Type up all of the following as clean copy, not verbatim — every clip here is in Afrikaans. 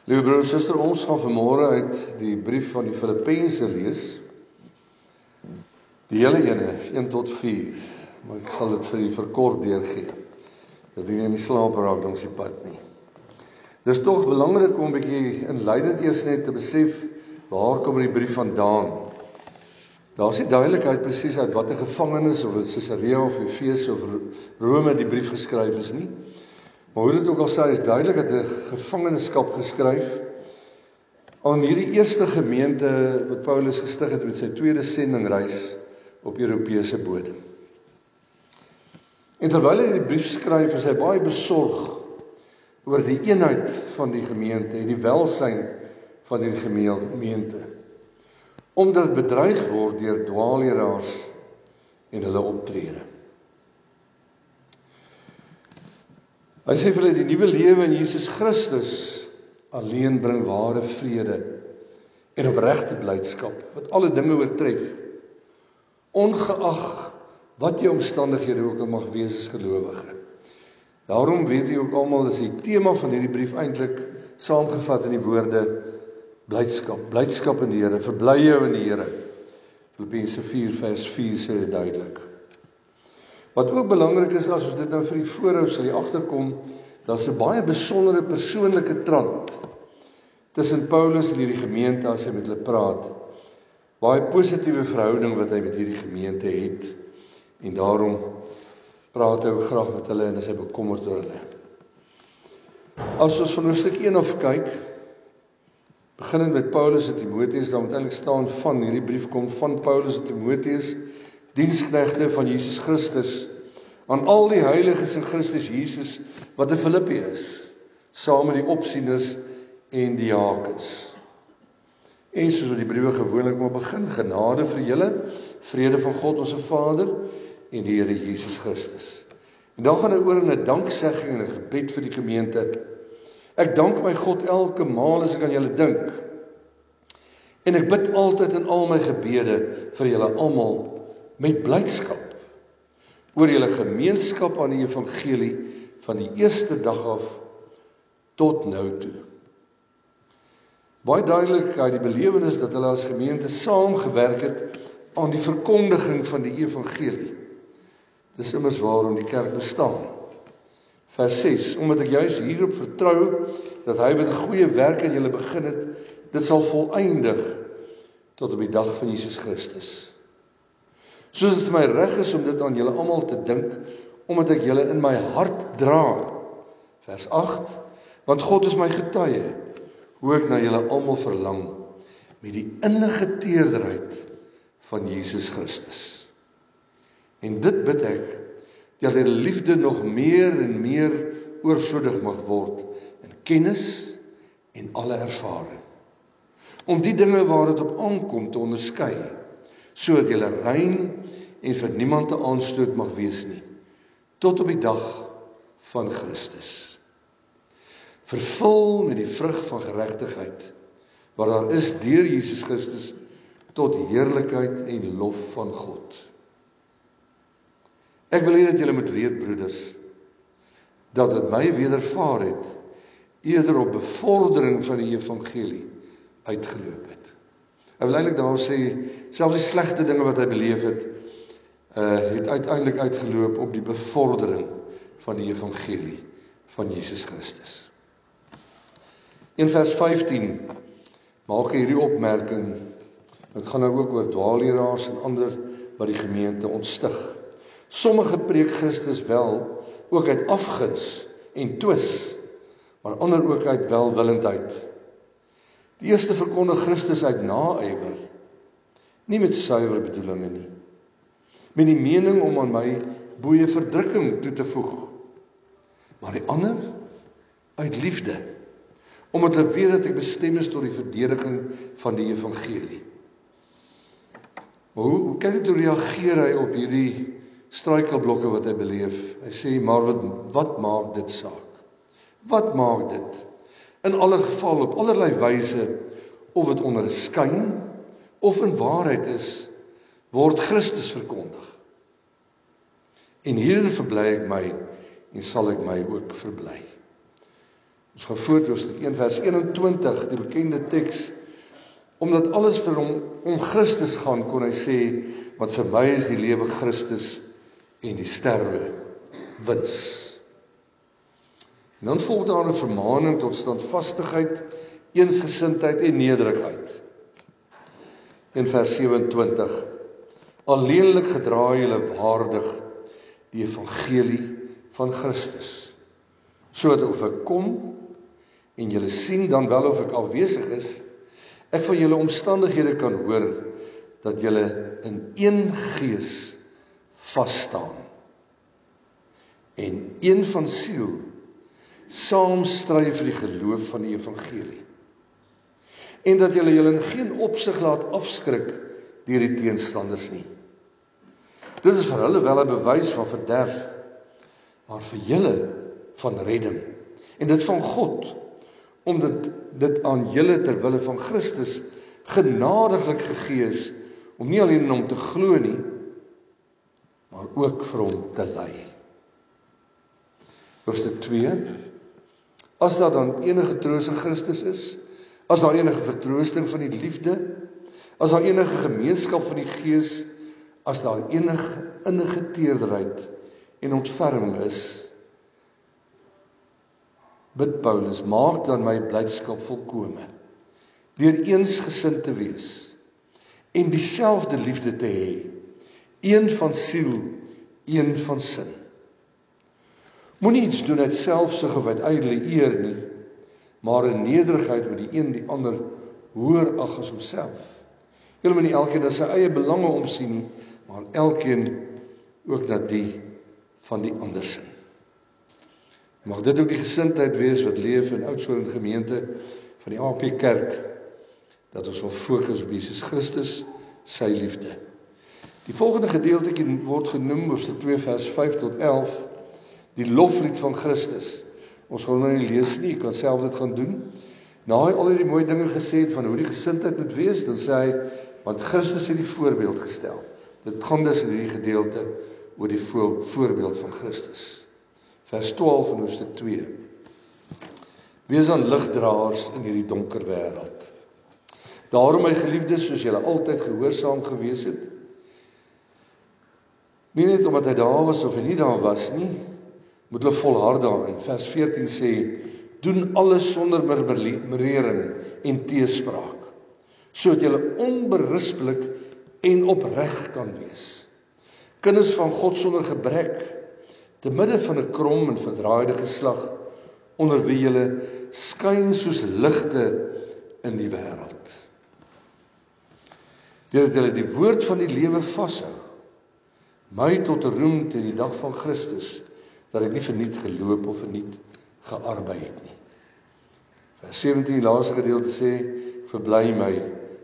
Liewe broer en suster, ons gaan vanmôre uit die brief van die Filippense lees. Die hele ene, 1 tot 4, maar ek sal dit vir u verkort deurgee, dat u nie slaap raak langs die pad nie. Dis tog belangrik om 'n bietjie inleidend eers net te besef, waar kom die brief vandaan? Daar is nie duidelikheid presies uit watter gevangenis, of dit Caesarea of Efese of Rome die brief geskryf is nie. Maar hoe dit ook al sê, is duidelik dat 'n gevangenskap geskryf aan hierdie eerste gemeente wat Paulus gestig het met sy tweede sendingreis op Europese bodem. En terwyl hy die brief skryf, is hy baie besorg oor die eenheid van die gemeente en die welsyn van die gemeente, omdat dit bedreig word deur dwaalleraars en hulle optrede. Hy sê vir hulle, die nuwe lewe in Jesus Christus alleen bring ware vrede en opregte blydskap, wat alle dinge oortref, ongeag wat jou omstandighede ook al mag wees as gelowige. Daarom weet jy ook almal, is die tema van hierdie brief eintlik saamgevat in die woorde blydskap. Blydskap in die Here, verbly jou in die Here. Filippense 4 vers 4 sê dit duidelik. Wat ook belangrik is, as ons dit nou vir die voorhou sal jy agterkom, daar's 'n baie besondere persoonlike trant tussen Paulus en hierdie gemeente as hy met hulle praat. Baie positiewe verhouding wat hy met hierdie gemeente het, en daarom praat hy ook graag met hulle en is hy bekommerd oor hulle. As ons van hoofstuk 1 af kyk, beginnend met Paulus en Timoteus, dan moet eintlik staan van hierdie brief kom van Paulus en Timoteus, diensknegte van Jesus Christus, aan al die heiliges in Christus Jesus, wat in Filippi is, saam met die opsieners en die diakens. En soos wat die briewe gewoonlik maar begin, genade vir julle, vrede van God ons Vader, en die Here Jesus Christus. En dan gaan hy oor in 'n danksegging en 'n gebed vir die gemeente. Ek dank my God elke maal as ek aan julle dink, en ek bid altyd in al my gebede vir julle almal, met blydskap oor julle gemeenskap aan die evangelie van die eerste dag af tot nou toe. Baie duidelik uit die belewenis dat hulle as gemeente saamgewerk het aan die verkondiging van die evangelie. Dis immers waarom die kerk bestaan. Vers 6, omdat ek juis hierop vertrou dat hy met 'n goeie werk in julle begin het, dit sal volëindig tot op die dag van Jesus Christus. Soos dit vir my reg is om dit aan julle almal te dink, omdat ek julle in my hart dra. Vers 8, want God is my getuie, hoe ek na julle almal verlang, met die innige teerderheid van Jesus Christus. En dit bid ek, dat julle liefde nog meer en meer oorvloedig mag word, in kennis en alle ervaring. Om die dinge waar dit op aankom te onderskei, sodat julle rein en vir niemand te aanstoot mag wees nie, tot op die dag van Christus. Vervul met die vrug van geregtigheid, wat daar is deur Jesus Christus, tot heerlikheid en lof van God. Ek wil hê dat julle moet weet, broeders, dat dit my wedervaar het, eerder op bevordering van die evangelie uitgeloop het. Hy wil eintlik daar sê, selfs die slegte dinge wat hy beleef het, het uiteindelik uitgeloop op die bevordering van die evangelie van Jesus Christus. In vers 15 maak hy hierdie opmerking, dit gaan nou ook oor dwaalleraars en ander wat die gemeente ontstig. Sommige preek Christus wel, ook uit afguns en twis, maar ander ook uit welwillendheid. Die eerste verkondig Christus uit naaiwer, nie met suiwer bedoelinge nie, met die mening om aan my boeie verdrukking toe te voeg, maar die ander uit liefde, omdat hulle weet dat ek bestem is tot die verdediging van die evangelie. Maar hoe kyk dit, hoe reageer hy op hierdie struikelblokke wat hy beleef? Hy sê, maar wat maak dit saak? Wat maak dit? In alle geval, op allerlei wyse, of het onder 'n skyn, of in waarheid is, word Christus verkondig. En hierin verbly ek my, en sal ek my ook verbly. Ons gaan voort hoofstuk 1 vers 21, die bekende teks. Omdat alles vir hom om Christus gaan, kon hy sê, want vir my is die lewe Christus en die sterwe wins. En dan volg daar 'n vermaning tot standvastigheid, eensgesindheid en nederigheid. In vers 27, alleenlik gedra julle waardig die evangelie van Christus, sodat of ek kom en julle sien dan wel of ek afwesig is, ek van julle omstandighede kan hoor dat julle in een gees vas staan en een van siel saam stry vir die geloof van die evangelie. En dat julle in geen opsig laat afskrik deur die teenstanders nie. Dit is vir hulle wel 'n bewys van verderf, maar vir julle van redding. En dit van God, omdat dit aan julle ter wille van Christus genadiglik gegee is, om nie alleen in hom te glo nie, maar ook vir hom te ly. Hoofstuk 2. As daar dan enige troos in Christus is, as daar enige vertroosting van die liefde, as daar enige gemeenskap van die Gees, as daar enige innige teerderheid en ontferming is, bid Paulus, maak dan my blydskap volkome, deur eensgesind te wees, en dieselfde liefde te hê, een van siel, een van sin. Moenie iets doen uit selfsug of uit ydelle eer nie, maar in nederigheid met die een die ander hoër ag as homself. Julle moet nie elkeen na sy eie belange omsien nie, maar elkeen ook na die van die ander sin. Mag dit ook die gesindheid wees wat leef in Oudtshoorn gemeente van die AP Kerk, dat ons wil fokus op Jesus Christus, sy liefde. Die volgende gedeeltjie word genoem, hoofstuk 2 vers 5 tot 11, die loflied van Christus. Ons gaan nou nie lees nie, jy kan self dit gaan doen. Na hy al die mooi dinge gesê het van hoe die gesindheid moet wees, dan sê hy, want Christus het die voorbeeld gestel. Dit gaan dus in hierdie gedeelte oor die voorbeeld van Christus. Vers 12 van hoofstuk 2. Wees dan ligdraers in hierdie donker wêreld. Daarom my geliefdes, soos julle altyd gehoorsaam gewees het, nie net omdat hy daar was of hy nie daar was nie, moet hulle volhard daarin. Vers 14 sê, doen alles sonder murmurering en teespraak, sodat julle onberispelik en opreg kan wees. Kinders van God sonder gebrek, te midde van 'n krom en verdraaide geslag, onder wie julle skyn soos ligte in die wêreld. Deurdat julle die woord van die lewe vashou, my tot roem teen die dag van Christus, dat ek nie verniet geloop of verniet gearbei het nie. Vers 17, die laaste gedeelte sê, verbly my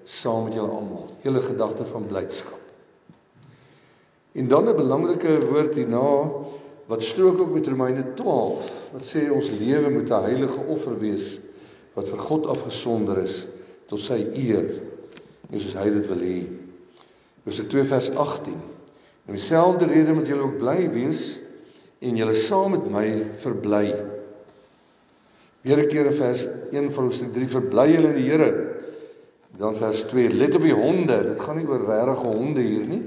saam met julle almal, julle gedagte van blydskap. En dan 'n belangrike woord hierna, wat strook ook met Romeine 12, wat sê ons lewe moet 'n heilige offer wees, wat vir God afgesonder is, tot sy eer, en soos hy dit wil hê. Hoofstuk 2 vers 18, en dieselfde rede moet julle ook bly wees, en julle saam met my verbly. Weer 'n keer in vers 1 van hoofstuk 3, verbly julle in die Here. Dan vers 2, let op die honde, dit gaan nie oor regte honde hier nie,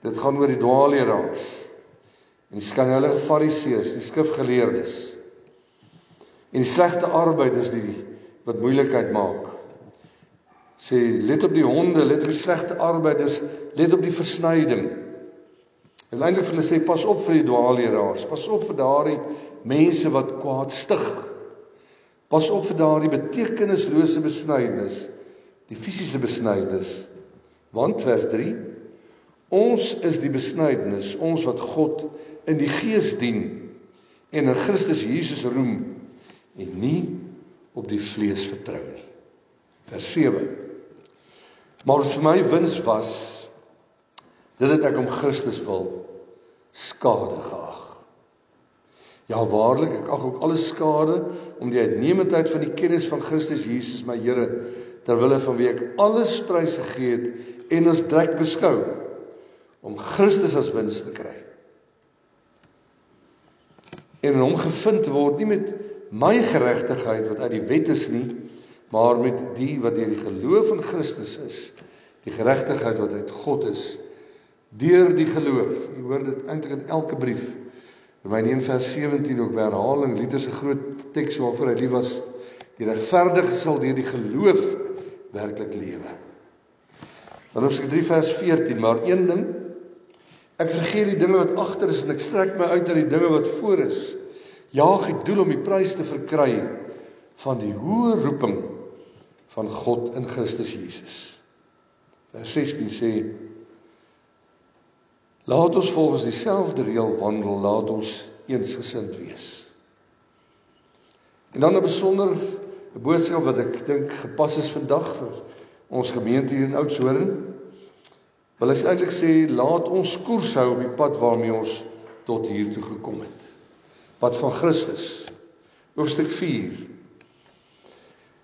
dit gaan oor die dwaalleraars, en die skynheilige fariseërs, die skrifgeleerdes, en die slegte arbeiders wat moeilikheid maak. Sê, let op die honde, let op die slegte arbeiders, let op die versnyding. En eintlik vir hulle sê, pas op vir die dwaalleraars, pas op vir daardie mense wat kwaad stig, pas op vir daardie betekenislose besnydenis, die fisiese besnydenis, want vers 3, ons is die besnydenis, ons wat God in die gees dien, en in Christus Jesus roem, en nie op die vlees vertrou nie. Vers 7, maar vir my wins was, dit het ek om Christus wil skade geag. Ja, waarlik, ek ag ook alles skade, om die uitnemendheid van die kennis van Christus Jesus, my Here, terwille van wie ek alles prys gegee het, en as drek beskou, om Christus as wins te kry. En in hom gevind word, nie met my geregtigheid wat uit die wet is nie, maar met die wat deur die geloof in Christus is, die geregtigheid wat uit God is, deur die geloof. Jy hoor dit eintlik in elke brief. Romeine 1 vers 17 ook by herhaling, Luther se groot teks waarvoor hy lief was, die regverdige sal deur die geloof werklik lewe. Dan Hoofstuk 3 vers 14, maar een ding, ek vergeet die dinge wat agter is en ek strek my uit na die dinge wat voor is. Jaag ek doel om die prys te verkry van die hoë roeping van God in Christus Jesus. Vers 16 sê, laat ons volgens dieselfde reël wandel, laat ons eensgesind wees. En dan 'n besonder boodskap wat ek dink gepas is vandag vir ons gemeente hier in Oudtshoorn. Wil hy eintlik sê, laat ons koers hou op die pad waarmee ons tot hier toe gekom het. Pad van Christus. Hoofstuk 4,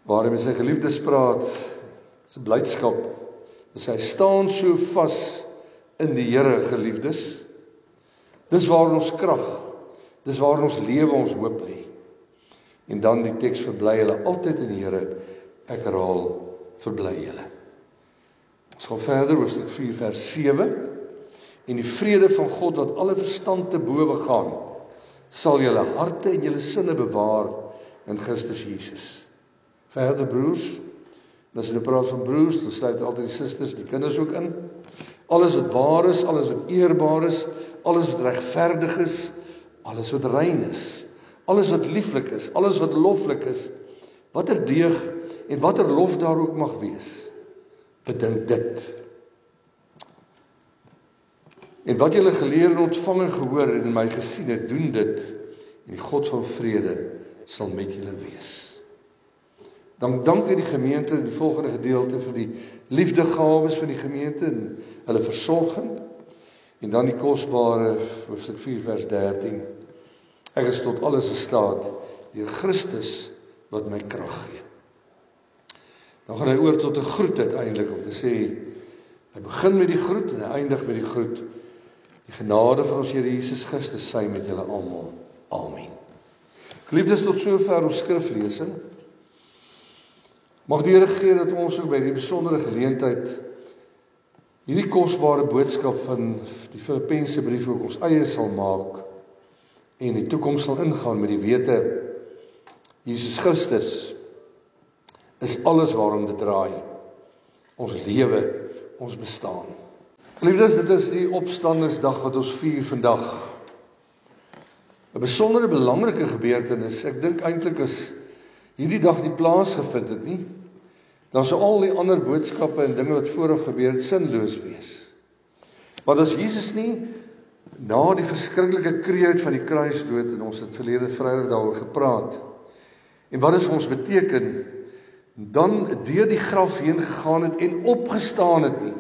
waar hy met sy geliefdes praat, sy blydskap, hy staan so vas in die Here, geliefdes. Dis waar ons krag, dis waar ons lewe, ons hoop lê. En dan die teks, verbly julle altyd in die Here, ek herhaal, verbly julle. Ons gaan verder, hoofstuk 4 vers 7, en die vrede van God wat alle verstand te bowe gaan, sal julle harte en julle sinne bewaar in Christus Jesus. Verder broers, en as jy nou praat van broers, dan sluit altyd die susters, die kinders ook in. Alles wat waar is, alles wat eerbaar is, alles wat regverdig is, alles wat rein is, alles wat lieflik is, alles wat loflik is, watter deeg en watter lof daar ook mag wees, bedink dit. En wat julle geleer en ontvang en gehoor en in my gesien het, doen dit, en die God van vrede sal met julle wees. Dan dank ek die gemeente in die volgende gedeelte vir die liefdegawes van die gemeente en hulle versorging. En dan die kosbare hoofstuk 4 vers 13. Ek is tot alles in staat deur Christus wat my krag gee. Dan gaan hy oor tot 'n groet uiteindelik om te sê, hy begin met die groet en hy eindig met die groet. Die genade van ons Here Jesus Christus sy met julle almal. Amen. Geliefdes, tot sover ons skriflesing. Mag die Here gee dat ons ook by die besondere geleentheid hierdie kosbare boodskap van die Filippense brief ook ons eie sal maak en die toekoms sal ingaan met die wete Jesus Christus is alles waarom dit draai. Ons lewe, ons bestaan. Geliefdes, dit is die opstandingsdag wat ons vier vandag. 'n besondere belangrike gebeurtenis. Ek dink eintlik as hierdie dag nie plaasgevind het nie, dan sou al die ander boodskappe en dinge wat vooraf gebeur het sinloos wees. Want as Jesus nie na die verskriklike kreet van die kruisdood, en ons het verlede Vrydag daaroor gepraat, en wat dit vir ons beteken, dan deur die graf heen gegaan het en opgestaan het nie,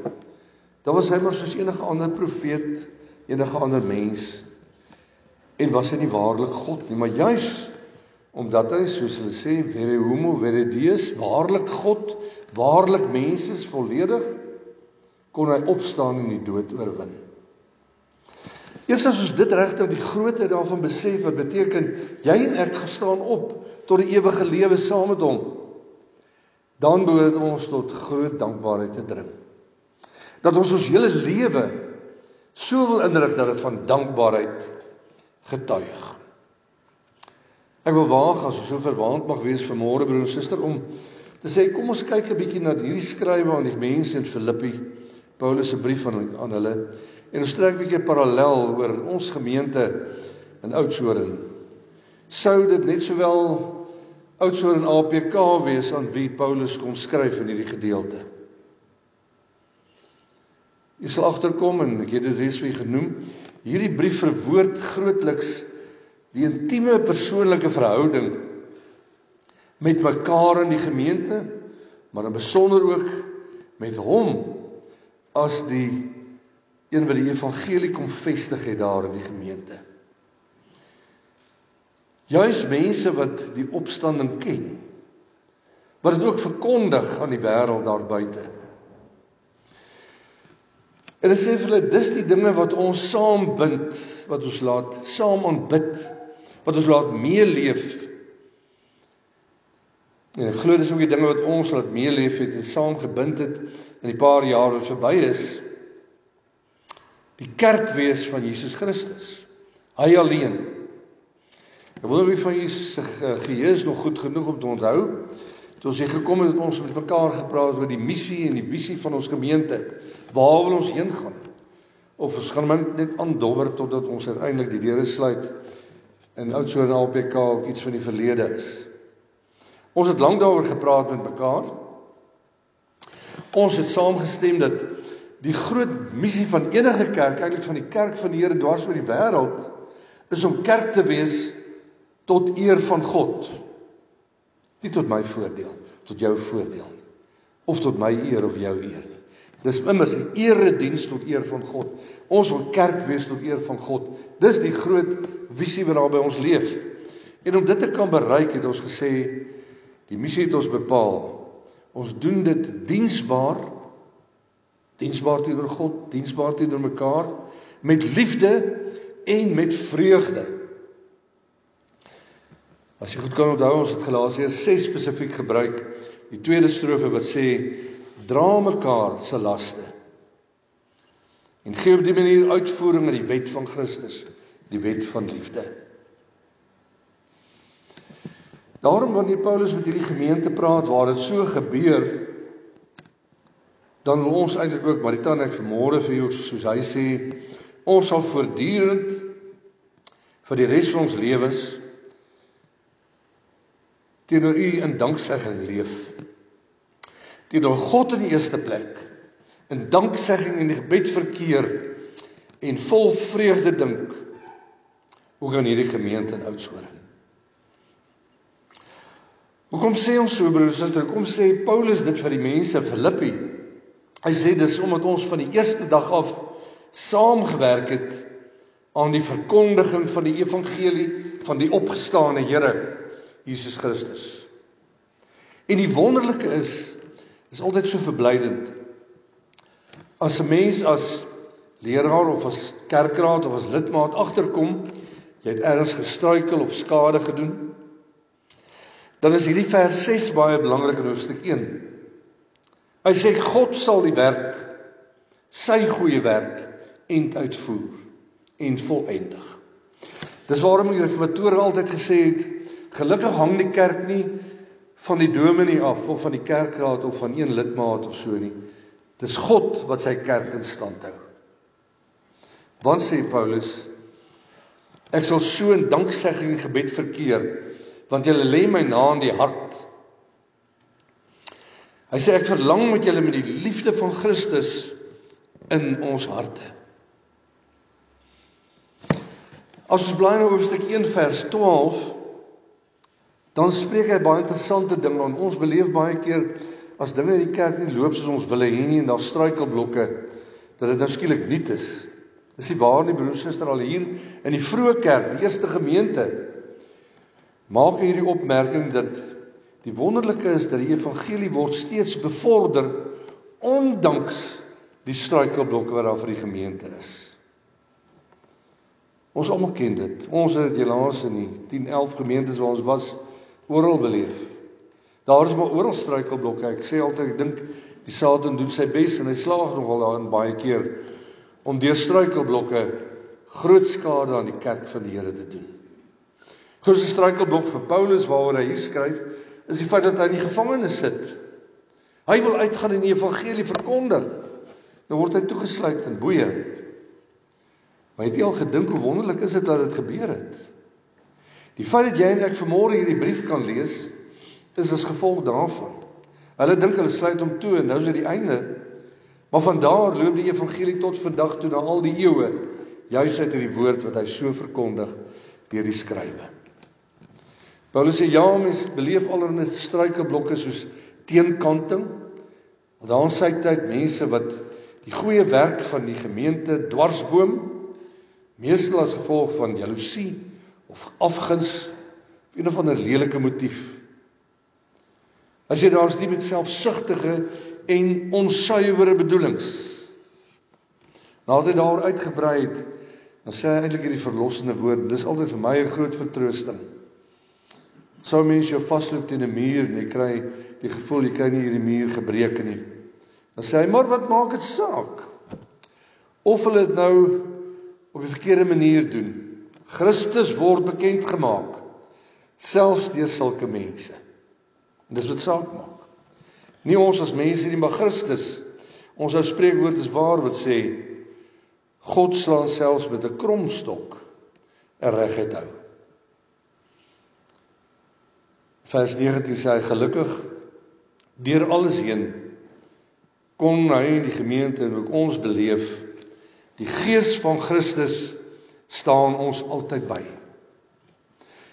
dan was hy maar soos enige ander profeet, enige ander mens, en was hy nie waarlik God nie, maar juis omdat hy, soos hulle sê, vere homo, vere deus, waarlik God, waarlik mens is, volledig, kon hy opstaan en die dood oorwin. Eers as ons dit regtig die grootte daarvan besef, wat beteken, jy en ek staan op tot die ewige lewe saam met hom, dan behoort ons tot groot dankbaarheid te dring. Dat ons hele lewe so wil inrig dat dit van dankbaarheid getuig. Ek wil waag, as ons so verwaand mag wees vanmôre, broer en suster, om te sê, kom ons kyk 'n bietjie na hierdie skrywe aan die mense in Filippi, Paulus se brief aan hulle, en ons trek 'n bietjie parallel oor ons gemeente in Oudtshoorn. Sou dit net sowel Oudtshoorn APK wees aan wie Paulus kon skryf in hierdie gedeelte? Jy sal agterkom, en ek het dit reeds vir julle genoem, hierdie brief verwoord grootliks die intieme persoonlike verhouding met mekaar in die gemeente, maar in besonder ook met hom as die een wat die evangelie kom vestig het daar in die gemeente. Juis mense wat die opstanding ken, wat dit ook verkondig aan die wêreld daar buite. En ek sê vir hulle, dis die dinge wat ons saam bind, wat ons laat saam aanbid, wat ons laat meeleef En ek glo dis ook die dinge wat ons laat meeleef het en saam gebind het in die paar jaar wat verby is. Die kerk wees van Jesus Christus. Hy alleen. Ek wonder wie van julle se geheue is nog goed genoeg om te onthou, toe ons hier gekom het ons met mekaar gepraat oor die missie en die visie van ons gemeente. Waar wil ons heen gaan? Of ons gaan net aandobber totdat ons uiteindelik die deure sluit en Oudtshoorn APK ook iets van die verlede is. Ons het lank daaroor gepraat met mekaar. Ons het saamgestem dat die groot missie van enige kerk, eintlik van die kerk van die Here dwars oor die wêreld, is om kerk te wees tot eer van God. Nie tot my voordeel, tot jou voordeel. Of tot my eer of jou eer nie. Dis immers 'n erediens tot eer van God. Ons wil kerk wees tot eer van God. Dis die groot visie wat daar by ons leef. En om dit te kan bereik, het ons gesê, die missie het ons bepaal. Ons doen dit diensbaar teenoor God, diensbaar teenoor mekaar, met liefde en met vreugde. As jy goed kan onthou, ons het Galasiërs 6 spesifiek gebruik, die tweede strofe wat sê, dra mekaar se laste, en gee op die manier uitvoering aan die wet van Christus, die wet van liefde. Daarom wanneer Paulus met hierdie gemeente praat, waar dit so gebeur, dan wil ons eintlik ook, maar dit kan ek vanmôre vir jou, soos hy sê, ons sal voortdurend vir die res van ons lewens teenoor u in danksegging leef. Teenoor God in die eerste plek, in danksegging en gebed verkeer en vol vreugde dink, ook aan hierdie gemeente in Oudtshoorn. Hoekom sê ons so, broers en susters? Hoekom sê Paulus dit vir die mense in Filippi? Hy sê dis omdat ons van die eerste dag af saamgewerk het aan die verkondiging van die evangelie van die opgestane Here Jesus Christus. En die wonderlike is altyd so verblydend. As 'n mens as leraar of as kerkraad of as lidmaat agterkom, jy het ergens gestruikel of skade gedoen, dan is hierdie vers 6 baie belangrik in hoofstuk 1. Hy sê God sal die werk, sy goeie werk, end uitvoer en voleindig. Dis waarom die reformatore altyd gesê het, gelukkig hang die kerk nie van die dominee af, of van die kerkraad, of van een lidmaat of so nie. Dis God wat sy kerk in stand hou. Want sê Paulus, ek sal so in danksegging en gebed verkeer, want julle lê my na in die hart. Hy sê, ek verlang met julle met die liefde van Christus in ons harte. As ons blaai na hoofstuk 1 vers 12, dan spreek hy baie interessante dinge, en ons beleef baie keer, as dinge in die kerk nie loop soos ons wil hê nie, en daar struikelblokke, dat dit nou skielik nuut is. Dis nie waar nie, broers en susters, al hier in die vroeë kerk, die eerste gemeente, maak hierdie opmerking dat die wonderlike is dat die evangelie word steeds bevorder, ondanks die struikelblokke wat daar vir die gemeente is. Ons almal ken dit. Ons het dit helaas in die 10-11 gemeentes waar ons was, oral beleef. Daar is maar oral struikelblokke. Ek sê altyd, ek dink die Satan doen sy bes en hy slaag nogal daarin baie keer om deur struikelblokke groot skade aan die kerk van die Here te doen. Grootste struikelblok vir Paulus waaroor hy hier skryf, is die feit dat hy in die gevangenis sit. Hy wil uitgaan en die evangelie verkondig. Nou word hy toegesluit in boeye. Maar het jy al gedink hoe wonderlik is dit dat dit gebeur het? Die feit dat jy en ek vanmôre hierdie brief kan lees, is as gevolg daarvan. Hulle dink hulle sluit hom toe en nou is dit die einde. Maar vandaar loop die evangelie tot vandag toe na al die eeue, juis uit die woord wat hy so verkondig deur die skrywe. Paulus sê, ja, mens beleef allerlei struikelblokke soos teenkanting. Daar in sy tyd mense wat die goeie werk van die gemeente dwarsboom, meestal as gevolg van jaloesie of afguns, of een of ander lelike motief. Hy sê daar is die met selfsugtige en onsuiwere bedoelings. Nadat hy daar uitgebrei het, dan sê hy eintlik hierdie verlossende woord, dis altyd vir my 'n groot vertroosting. As sou mens jou vasloop teen 'n muur en jy kry die gevoel jy kry nie hierdie muur gebreek nie. Dan sê hy, maar wat maak dit saak? Of hulle dit nou op die verkeerde manier doen. Christus word bekend gemaak, selfs deur sulke mense. En dis wat saak maak. Nie ons as mense nie, maar Christus. Ons ou spreekwoord is waar wat sê, God slaan selfs met 'n kromstok 'n reguit hou. Vers 19 sê hy, gelukkig, deur alles heen, kon hy in die gemeente en ook ons beleef, die Gees van Christus staan ons altyd by.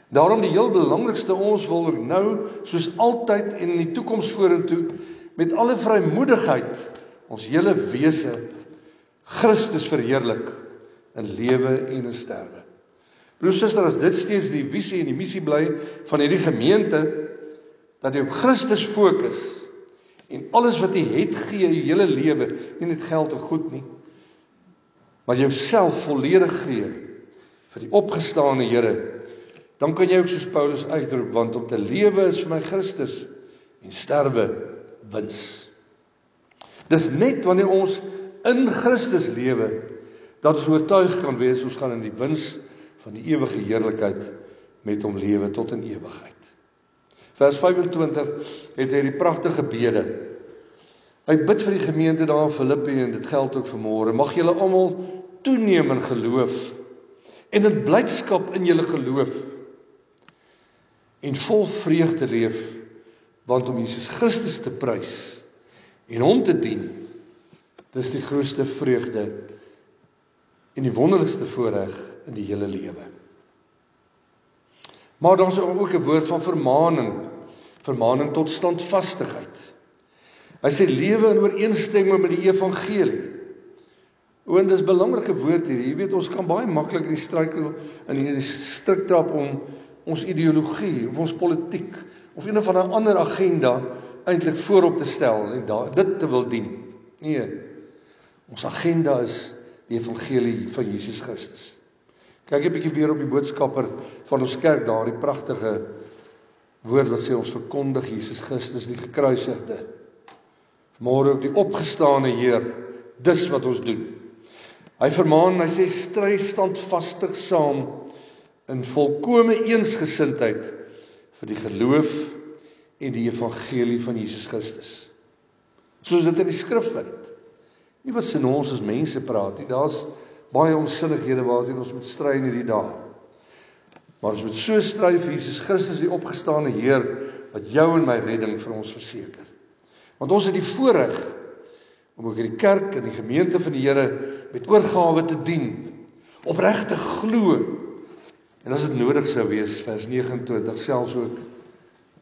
Daarom die heel belangrikste, ons wil ook nou, soos altyd en in die toekoms vorentoe, met alle vrymoedigheid, ons hele wese, Christus verheerlik, in lewe en in sterwe. Broer, suster, as dit steeds die visie en die missie bly van hierdie gemeente, dat jy op Christus fokus, en alles wat jy het gee, jy hele lewe, nie net geld of goed nie, maar jouself volledig gee, vir die opgestane Here, dan kan jy ook soos Paulus uitroep, want om te lewe is vir my Christus, en sterwe wins. Dis net wanneer ons in Christus lewe, dat ons oortuig kan wees, ons gaan in die wins van die ewige heerlikheid met hom lewe tot in ewigheid. Vers 25 het hy die pragtige bede. Hy bid vir die gemeente daar in Filippi, en dit geld ook vanmôre. Mag julle almal toeneem in geloof, en in blydskap in julle geloof, en vol vreugde leef, want om Jesus Christus te prys, en hom te dien, dis die grootste vreugde, en die wonderlikste voorreg in die hele lewe. Maar dan is ook 'n woord van vermaning tot standvastigheid. Hy sê lewe in ooreenstemming met die evangelie. En dis 'n belangrike woord hier. Jy weet, ons kan baie maklik in die struikel in hierdie strik trap om ons ideologie of ons politiek of een of ander agenda eintlik voorop te stel en dit te wil dien. Nee. Ons agenda is die evangelie van Jesus Christus. Kyk 'n bietjie weer op die boodskapper van ons kerk daar, die pragtige woord wat sê ons verkondig Jesus Christus die gekruisigde. Môre ook die opgestane Heer, dis wat ons doen. Hy vermaan, hy sê stry standvastig saam in volkome eensgesindheid vir die geloof en die evangelie van Jesus Christus. Soos dit in die skrif vind. Nie wat sin ons as mense praat nie, daar's baie onsinnighede waarteen ons moet stry in hierdie dae. Maar ons moet so stry vir Jesus Christus die opgestane Heer, wat jou en my redding vir ons verseker. Want ons het die voorreg om ook in die kerk en die gemeente van die Here met oorgawe te dien, opreg te glo, en as dit nodig sou wees, vers 29, selfs ook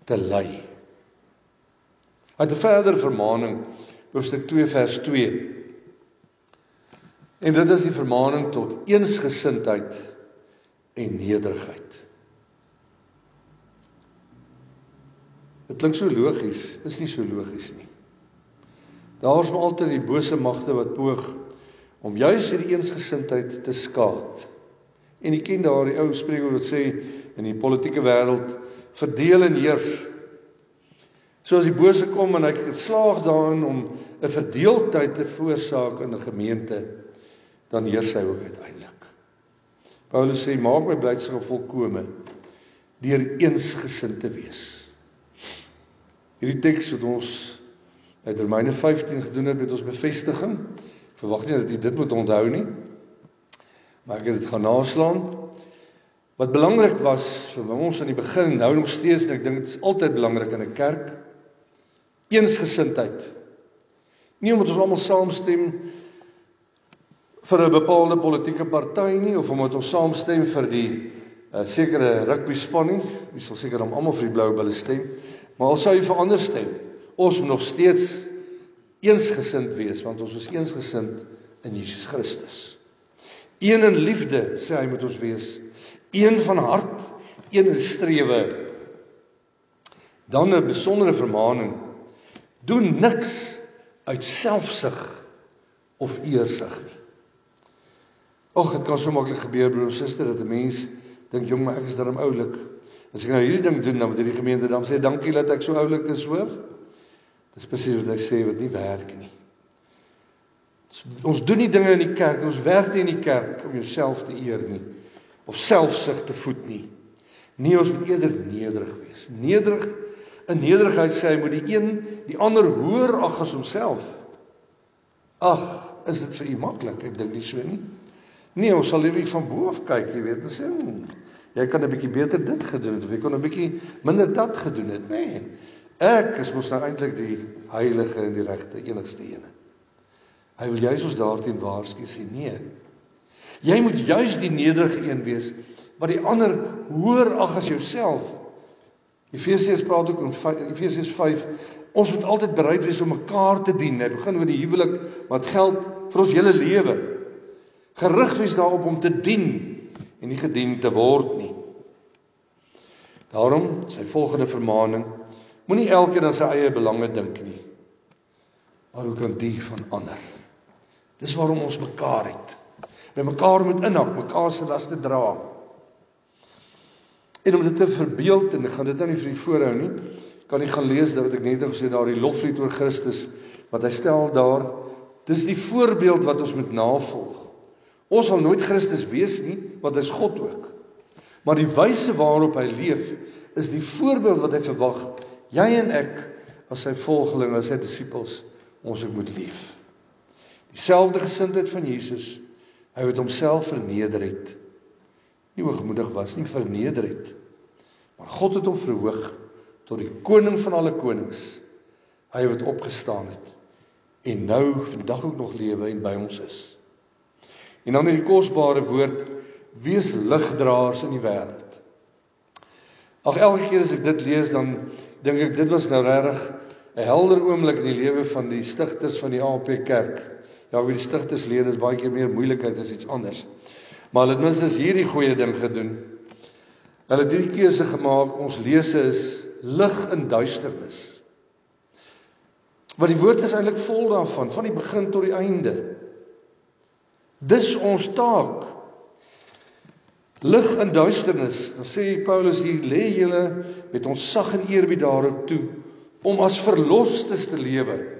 te ly. Hy het 'n verdere vermaning, hoofstuk 2 vers 2. En dit is die vermaning tot eensgesindheid en nederigheid. Dit klink so logies, is nie so logies nie. Daar is maar altyd die bose magte wat poog om juis hierdie eensgesindheid te skaad. En jy ken daar die ou spreekwoord wat sê in die politieke wêreld, verdeel en heers. So as die bose kom en hy slaag daarin om 'n verdeeldheid te veroorsaak in 'n gemeente, dan heers hy ook uiteindelik. Paulus sê, maak my blydskap volkome deur eensgesind te wees. Hierdie teks wat ons uit Romeine 15 gedoen het met ons bevestiging, verwag nie dat jy dit moet onthou nie, maar ek het dit gaan naslaan. Wat belangrik was vir ons aan die begin, nou nog steeds, en ek dink dit is altyd belangrik in 'n kerk, eensgesindheid. Nie omdat ons almal saamstem vir 'n bepaalde politieke party nie, of omdat ons saamstem vir die sekere rugby span nie, jy sal seker dan almal vir die blou bulle stem, maar al sou jy vir ander stem, ons moet nog steeds eensgesind wees, want ons is eensgesind in Jesus Christus. Een in liefde, sê hy, moet ons wees, een van hart, een in strewe. Dan 'n besondere vermaning, doen niks uit selfsug of eersug nie. Och, dit kan so maklik gebeur, broer en suster, dat 'n mens dink, jong, maar ek is darm oulik. As ek nou hierdie ding doen, dan moet hierdie gemeente dan sê, dankie dat ek so oulik is, hoor. Dis presies wat ek sê, wat nie werk nie. Ons doen nie dinge in die kerk, ons werk nie in die kerk om jouself te eer nie, of selfsug te voed nie. Nee, ons moet eerder nederig wees. In nederigheid sê hy, moet die ander hoër ag as homself. Ag, is dit vir u maklik? Ek dink nie so nie. Nee, ons sal liever van bo af kyk, jy weet, en sê, jy kan 'n bietjie beter dit gedoen het, of jy kan 'n bietjie minder dat gedoen het. Nee, ek is mos nou eintlik die heilige en die regte enigste ene. Hy wil juis ons daarteen waarsku sê, nee. Jy moet juis die nederige een wees, wat die ander hoër ag as jouself. Efesiërs praat ook in Efesiërs 5, ons moet altyd bereid wees om mekaar te dien. Hy begin oor die huwelik, wat geld vir ons hele lewe. Gerig wees daarop om te dien, en nie gedien te word nie. Daarom, sy volgende vermaning, moenie elkeen aan sy eie belange dink nie, maar ook aan die van ander. Dis waarom ons mekaar het. By mekaar moet inhak, mekaar se laste dra. En om dit te verbeeld, en ek gaan dit nou nie vir u voorhou nie, kan jy gaan lees wat ek net gesê daar, die loflied oor Christus, wat hy stel daar, dis die voorbeeld wat ons moet navolg. Ons sal nooit Christus wees nie, want hy is God ook. Maar die wyse waarop hy leef, is die voorbeeld wat hy verwag, jy en ek, as sy volgelinge, as sy disippels, ons ook moet leef. Dieselfde gesindheid van Jesus, hy het homself verneder het, nie hoogmoedig was nie, verneder het, maar God het hom verhoog, tot die koning van alle konings, hy wat opgestaan het, en nou vandag ook nog lewe en by ons is. En dan in die kosbare woord, wees ligdraers in die wêreld. Ag, elke keer as ek dit lees, dan dink ek, dit was nou regtig 'n helder oomblik in die lewe van die stigters van die AP Kerk. Ja, wie die stigterslede is baie keer meer moeilikheid as iets anders. Maar hulle het minstens hierdie goeie ding gedoen. Hulle het hierdie keuse gemaak, ons lese is lig in duisternis. Want die woord is eintlik vol daarvan, van die begin tot die einde. Dis ons taak. Lig in duisternis, dan sê Paulus hier, lê julle met ontzag en eerbied daarop toe, om as verlostes te lewe.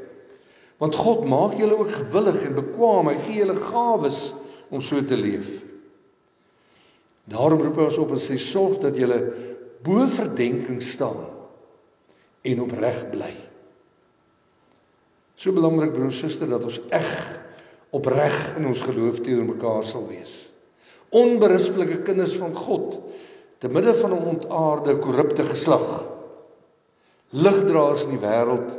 Want God maak julle ook gewillig en bekwaam, hy gee julle gawes om so te leef. Daarom roep hy ons op en sê, sorg dat julle bo verdenking staan en opreg bly. So belangrik, broer en suster, dat ons opreg in ons geloof teenoor mekaar sal wees. Onberispelike kinders van God, te midde van 'n ontaarde, korrupte geslag. Ligdraers in die wêreld.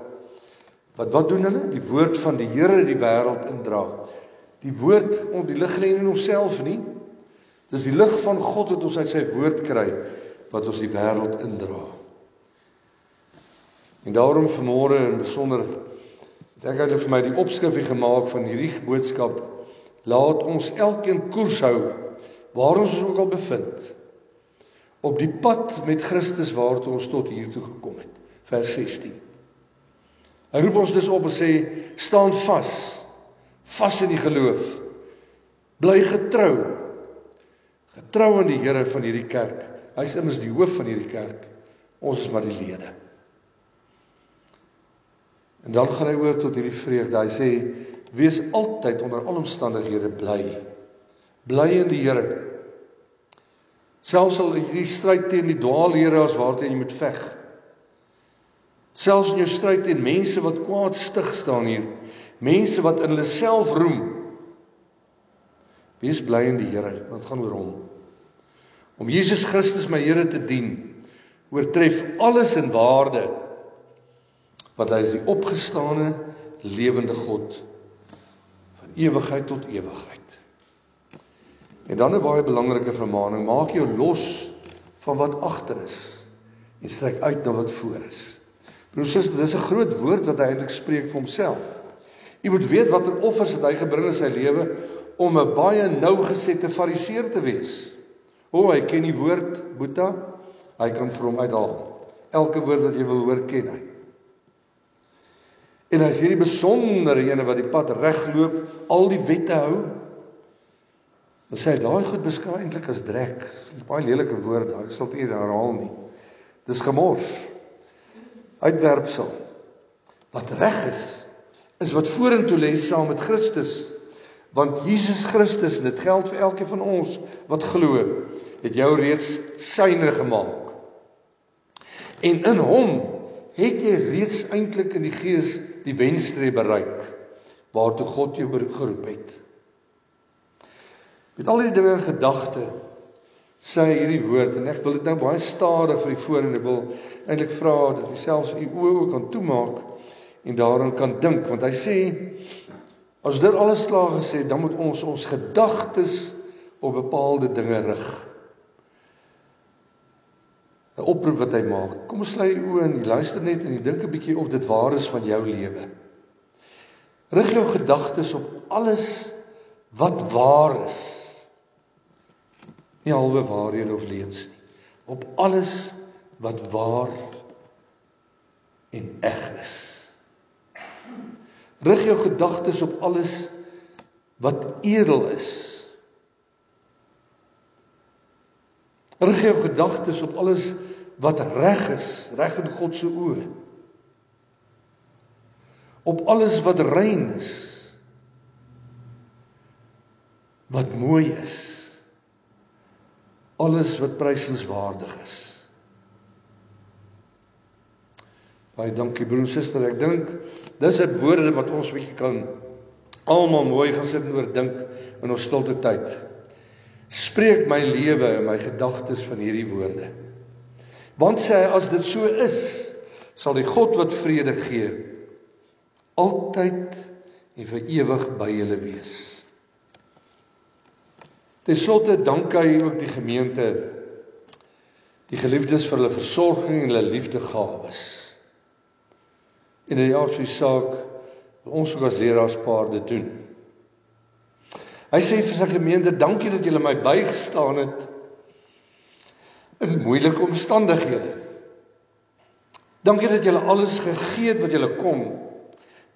Wat doen hulle? Die woord van die Here die wêreld indra. Die woord, die lig lê nie in onsself nie. Dis die lig van God wat ons uit sy woord kry, wat ons die wêreld indra. En daarom vanmôre in besonder, het ek eintlik vir my die opskrifie gemaak van hierdie boodskap, laat ons elkeen koers hou, waar ons ook al bevind, op die pad met Christus waartoe ons tot hier toe gekom het. Vers 16. Hy roep ons dus op en sê, staan vas in die geloof, bly getrou aan die Here van hierdie kerk. Hy is immers die hoof van hierdie kerk, ons is maar die lede. En dan gaan hy oor tot hierdie vreugde, hy sê, wees altyd onder al omstandighede bly in die Here. Selfs al hierdie stryd teen die dwaallere as waarteen jy moet veg, selfs in jou stryd teen mense wat kwaad stig staan hier, mense wat in hulle self roem, wees bly in die Here, want het gaan oor hom. Om Jesus Christus my Here te dien, oortref alles in waarde, want hy is die opgestane, lewende God, van ewigheid tot ewigheid. En dan 'n baie belangrike vermaning, maak jou los van wat agter is, en strek uit na wat voor is. Broers en susters, dis 'n groot woord wat hy eintlik spreek vir homself. Jy moet weet watter offers het hy gebring in sy lewe, om 'n baie nougesette fariseer te wees. Hy ken die woord, Boeta, hy kan vir hom uithaal. Elke woord wat jy wil hoor, ken hy. En hy is hierdie besondere ene wat die pad regloop, al die wette hou. Dan sê hy, daai goed beskou eintlik as drek. Dis baie lelike woord daai, ek sal dit nie herhaal nie. Dis gemors. Uitwerpsel. Wat reg is wat vorentoe lê saam met Christus. Want Jesus Christus, en dit geld vir elkeen van ons wat glo, het jou reeds syne gemaak. En in hom het jy reeds eintlik in die gees die wenstreep bereik, waartoe God jou geroep het. Met al die dinge in gedagte, sê hy hierdie woord, en ek wil dit nou baie stadig vir u voor, en ek wil eintlik vra dat u selfs u oë ook kan toemaak, en daarin kan dink, want hy sê, as dit alles klaar gesê, dan moet ons gedagtes op bepaalde dinge rig. 'n Oproep wat hy maak. Kom ons sluit die oë en jy luister net en jy dink 'n bietjie of dit waar is van jou lewe. Rig jou gedagtes op alles wat waar is. Nie halwe waarhede of leuns nie. Op alles wat waar en eg is. Rig jou gedagtes op alles wat edel is. Rig jou gedagtes op alles wat reg is, reg in God se oë. Op alles wat rein is, wat mooi is, alles wat prysenswaardig is. Baie dankie broer en suster, ek dink dis 'n woorde wat ons bietjie kan almal mooi gaan sit en oordink in ons stilte tyd. Spreek my lewe en my gedagtes van hierdie woorde. Want sê hy, as dit so is, sal die God wat vrede gee, altyd en vir ewig by julle wees. Ten slotte dank hy ook die gemeente, die geliefdes vir hulle versorging en hulle liefdegawes. En in die aard van die saak, ons ook as leraarspaar dit doen. Hy sê vir sy gemeente, dankie dat julle my bygestaan het in moeilike omstandighede. Dankie dat julle alles gegee het wat julle kon.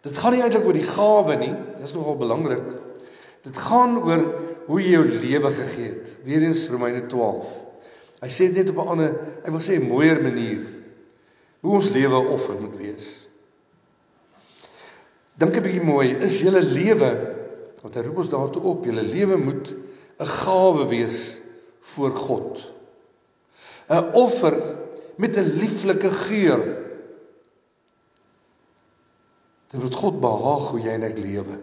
Dit gaan nie eintlik oor die gawe nie, dit is nogal belangrik. Dit gaan oor hoe jy jou lewe gegee het. Weereens Romeine 12. Hy sê dit net op 'n ander, hy wil sê 'n mooier manier, hoe ons lewe 'n offer moet wees. Dink 'n bietjie mooi, is julle lewe, want hy roep ons daartoe op, julle lewe moet 'n gawe wees voor God. 'n Offer met 'n lieflike geur. Dit moet God behaag hoe jy en ek lewe.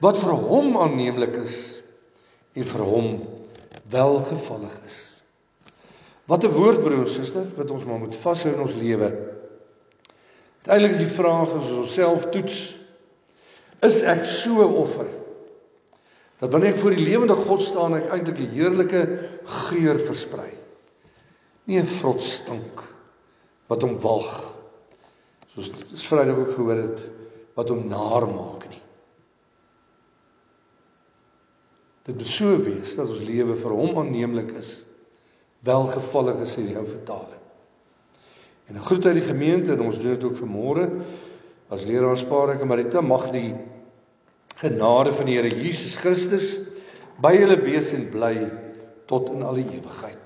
Wat vir hom aanneemlik is en vir hom welgevallig is. Wat 'n woord broer en suster wat ons maar moet vashou in ons lewe. Uiteindelik is die vraag as ons onsself toets, is ek so 'n offer dat wanneer ek voor die lewende God staan, ek eintlik 'n heerlike geur versprei. Nie 'n vrot stink wat hom walg, soos Vrydag ook gehoor het, wat hom naar maak nie. Dit moet so wees dat ons lewe vir hom aanneemlik is, welgevallig is in die ou vertaling. En 'n groet uit die gemeente, en ons doen dit ook vanmôre as leraarspaar ek en Marita, mag die genade van die Here Jesus Christus by julle wees en bly tot in alle ewigheid.